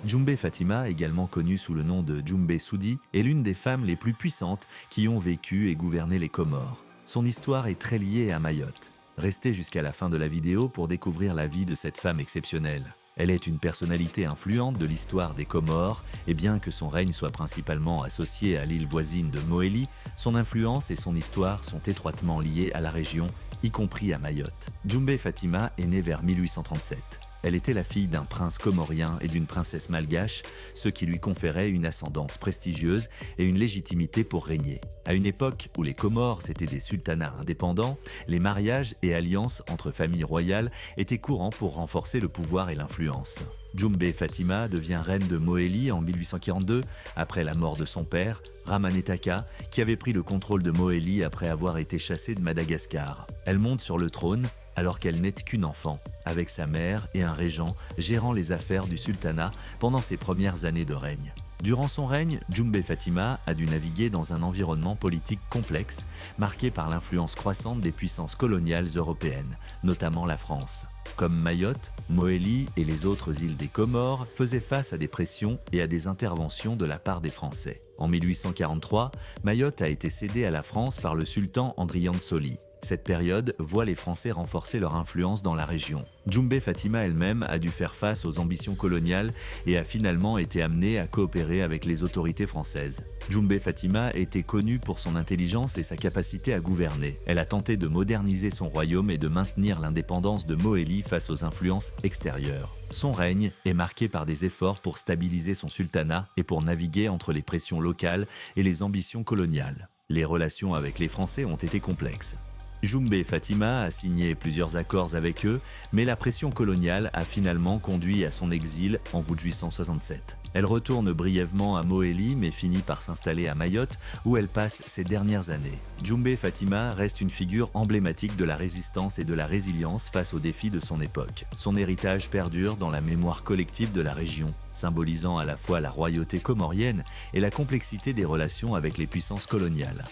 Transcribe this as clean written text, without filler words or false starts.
Djoumbé Fatima, également connue sous le nom de Djoumbé Soudi, est l'une des femmes les plus puissantes qui ont vécu et gouverné les Comores. Son histoire est très liée à Mayotte. Restez jusqu'à la fin de la vidéo pour découvrir la vie de cette femme exceptionnelle. Elle est une personnalité influente de l'histoire des Comores, et bien que son règne soit principalement associé à l'île voisine de Mohéli, son influence et son histoire sont étroitement liées à la région, y compris à Mayotte. Djoumbé Fatima est née vers 1837. Elle était la fille d'un prince comorien et d'une princesse malgache, ce qui lui conférait une ascendance prestigieuse et une légitimité pour régner. À une époque où les Comores étaient des sultanats indépendants, les mariages et alliances entre familles royales étaient courants pour renforcer le pouvoir et l'influence. Djoumbé Fatima devient reine de Mohéli en 1842, après la mort de son père, Ramanetaka, qui avait pris le contrôle de Mohéli après avoir été chassé de Madagascar. Elle monte sur le trône alors qu'elle n'est qu'une enfant, avec sa mère et un régent gérant les affaires du sultanat pendant ses premières années de règne. Durant son règne, Djoumbé Fatima a dû naviguer dans un environnement politique complexe, marqué par l'influence croissante des puissances coloniales européennes, notamment la France. Comme Mayotte, Mohéli et les autres îles des Comores faisaient face à des pressions et à des interventions de la part des Français. En 1843, Mayotte a été cédée à la France par le sultan Andrian de Soli. Cette période voit les Français renforcer leur influence dans la région. Djoumbé Fatima elle-même a dû faire face aux ambitions coloniales et a finalement été amenée à coopérer avec les autorités françaises. Djoumbé Fatima était connue pour son intelligence et sa capacité à gouverner. Elle a tenté de moderniser son royaume et de maintenir l'indépendance de Mohéli face aux influences extérieures. Son règne est marqué par des efforts pour stabiliser son sultanat et pour naviguer entre les pressions locales et les ambitions coloniales. Les relations avec les Français ont été complexes. Djoumbé Fatima a signé plusieurs accords avec eux, mais la pression coloniale a finalement conduit à son exil en 1867. Elle retourne brièvement à Mohéli, mais finit par s'installer à Mayotte, où elle passe ses dernières années. Djoumbé Fatima reste une figure emblématique de la résistance et de la résilience face aux défis de son époque. Son héritage perdure dans la mémoire collective de la région, symbolisant à la fois la royauté comorienne et la complexité des relations avec les puissances coloniales.